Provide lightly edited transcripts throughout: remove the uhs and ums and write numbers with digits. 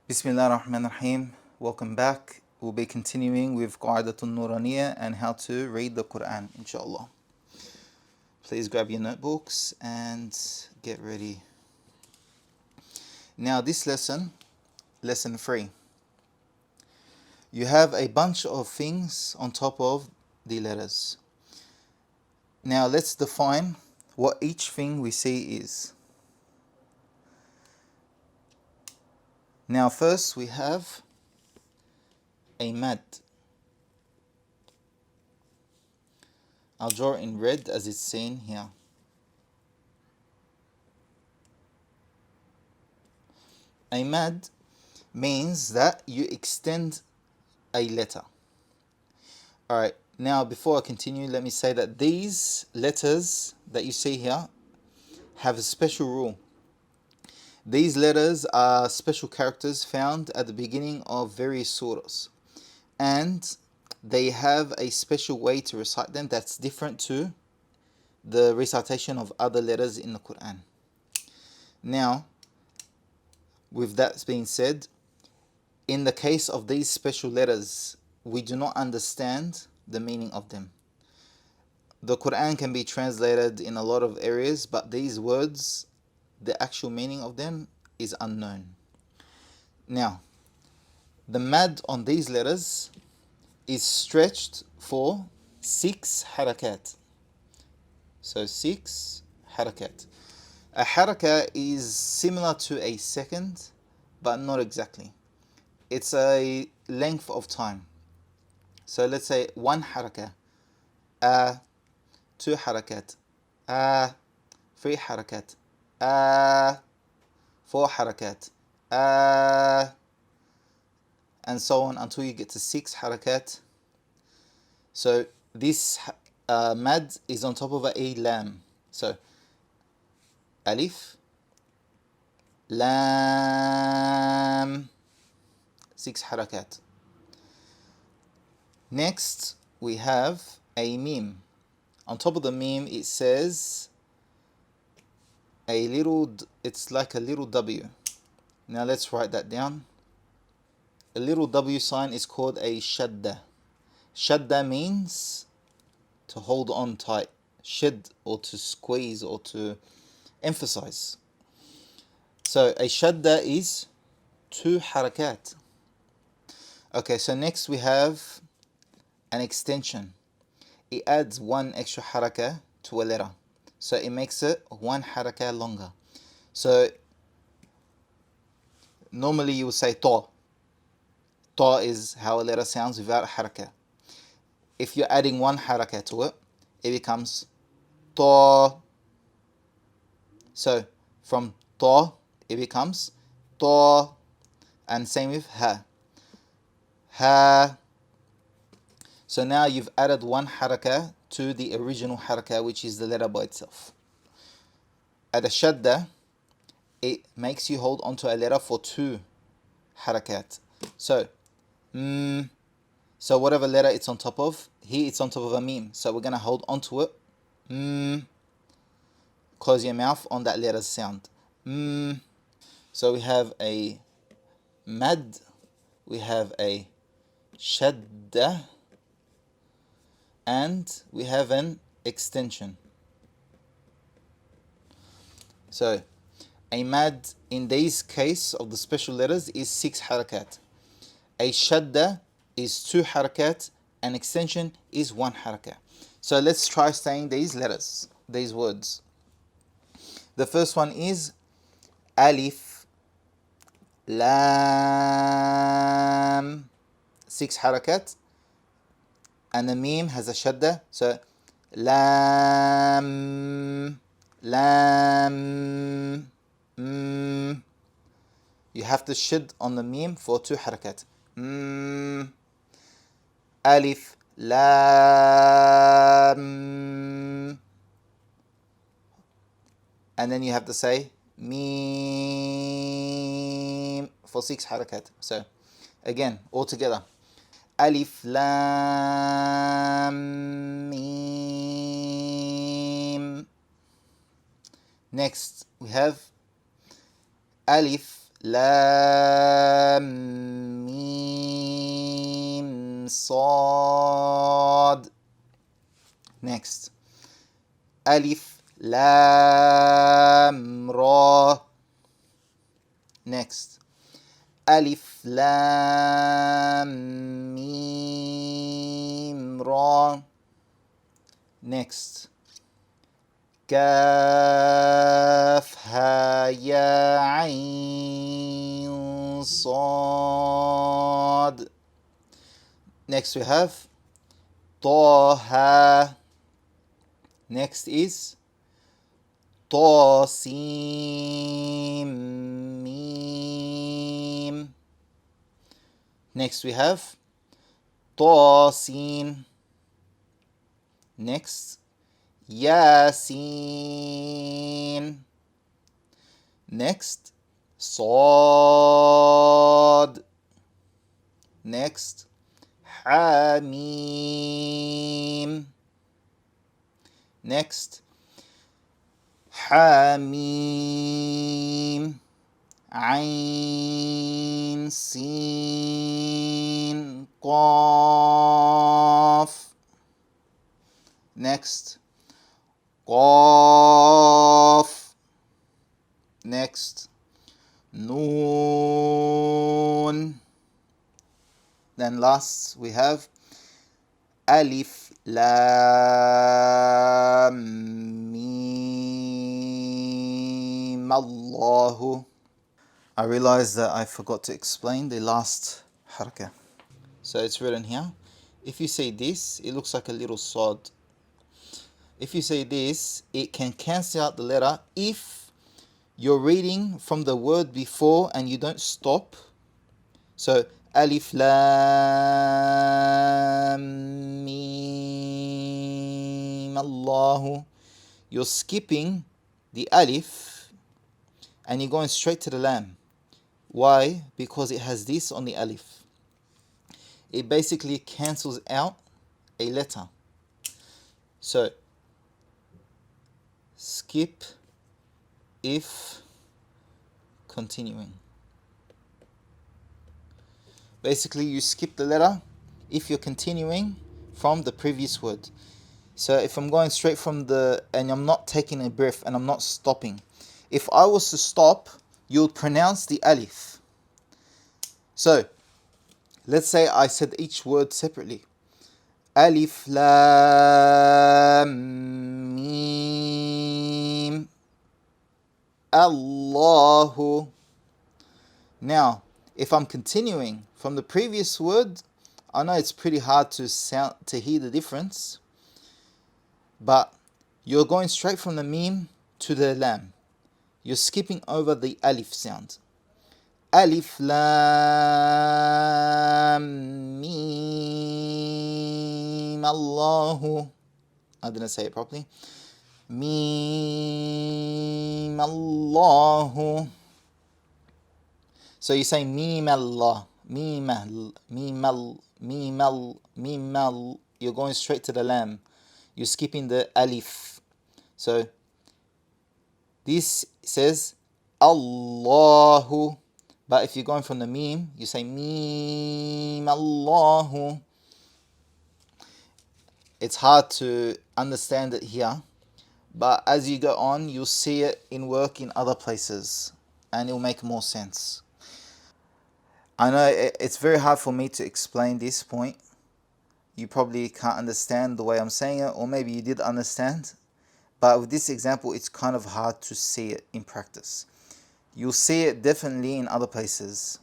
Bismillah ar-Rahman ar-Rahim. Welcome back. We'll be continuing with Qaida Nuraniyah and how to read the Quran, inshallah. Please grab your notebooks and get ready. Now this lesson 3. You have a bunch of things on top of the letters. Now let's define what each thing we see is. Now first we have a mad. I'll draw it in red as it's seen here. A mad means that you extend a letter. Alright, now before I continue, let me say that these letters that you see here have a special rule. These letters are special characters found at the beginning of various surahs, and they have a special way to recite them that's different to the recitation of other letters in the Quran. Now, with that being said, in the case of these special letters, we do not understand the meaning of them. The Quran can be translated in a lot of areas, but these words, the actual meaning of them is unknown. Now, the mad on these letters is stretched for 6 harakat. So 6 harakat. A haraka is similar to a second, but not exactly. It's a length of time. So let's say 1 haraka, 2 harakat, 3 harakat, 4 harakat, and so on until you get to 6 harakat. So this mad is on top of a lam. So alif, lam, 6 harakat. Next we have a mim. On top of the mim it says it's like a little W. Now let's write that down. A little W sign is called a shadda. Shadda means to hold on tight. Shid, or to squeeze, or to emphasize. So a shadda is 2 harakat. Okay, so next we have an extension. It adds 1 extra haraka to a letter, so it makes it 1 haraka longer. So normally you would say ta. Ta is how a letter sounds without a haraka. If you're adding 1 haraka to it, it becomes ta. So from ta, it becomes ta. And same with ha. Ha. So now you've added 1 haraka to the original haraka, which is the letter by itself. At a shadda, it makes you hold onto a letter for 2 harakat. So, so whatever letter it's on top of, here it's on top of a mim. So we're going to hold onto it. Close your mouth on that letter's sound. So we have a mad, we have a shadda, and we have an extension. So a mad in this case of the special letters is 6 harakat. A shadda is 2 harakat. An extension is 1 harakat. So let's try saying these letters, these words. The first one is alif, lam, 6 harakat. And the mim has a shadda, so lam, lam, You have to shid on the mim for 2 harakat. Alif, lam, and then you have to say mim for 6 harakat. So again, all together. Alif, lam, mim. Next, we have alif, lam, mim sad. Next. Alif lam ra. Next. Alif lam mim ra. Next. Kaf ha ya ayn sad. Next we have Taha. Next is Tasim mim. Next we have Tasin. Next Yasin. Next Sad. Next Hamim. Next Hamim Ain Sin Qaf. Next Qaf. Next Noon. Then last we have Alif Lam Mim Allahu. I realized that I forgot to explain the last haraka. So it's written here. If you say this, it looks like a little sod. If you say this, it can cancel out the letter if you're reading from the word before and you don't stop. So Alif Lam Mim Allahu. You're skipping the alif and you're going straight to the lam. Why? Because it has this on the alif. It basically cancels out a letter. So skip if continuing. Basically, you skip the letter if you're continuing from the previous word. So if I'm going straight from and I'm not taking a breath and I'm not stopping. If I was to stop, you'll pronounce the alif. So let's say I said each word separately. Alif Lam Mim Allahu. Now, if I'm continuing from the previous word, I know it's pretty hard to hear the difference, but you're going straight from the mim to the lam. You're skipping over the alif sound. Alif Lam Mim Allahu. I didn't say it properly. Mim Allahu. So you say Mim Allah, Mimal, Mimal, Mimal, Mimal. You're going straight to the lam. You're skipping the alif. So this says Allahu. But if you're going from the mim, you say Mim Allahu. It's hard to understand it here. But as you go on, you'll see it in work in other places. And it'll make more sense. I know it's very hard for me to explain this point. You probably can't understand the way I'm saying it, or maybe you did understand. But with this example, it's kind of hard to see it in practice. You'll see it definitely in other places.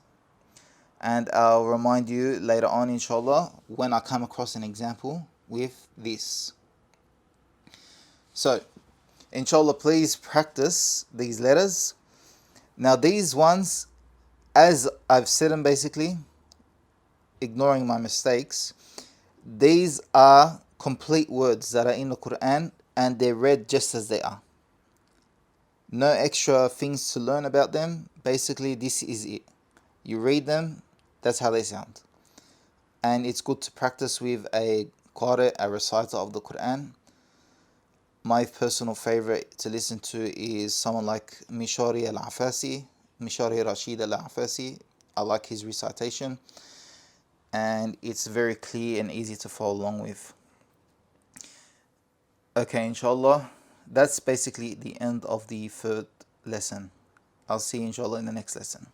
And I'll remind you later on, inshallah, when I come across an example with this. So, inshallah, please practice these letters. Now, these ones, as I've said them basically, ignoring my mistakes, these are complete words that are in the Quran and they're read just as they are. No extra things to learn about them. Basically, this is it. You read them, that's how they sound. And it's good to practice with a Qari, a reciter of the Quran. My personal favorite to listen to is someone like Mishari al-Afasi, Mishari Rashid al-Afasi. I like his recitation, and it's very clear and easy to follow along with. Okay, inshallah, that's basically the end of the third lesson. I'll see you inshallah in the next lesson.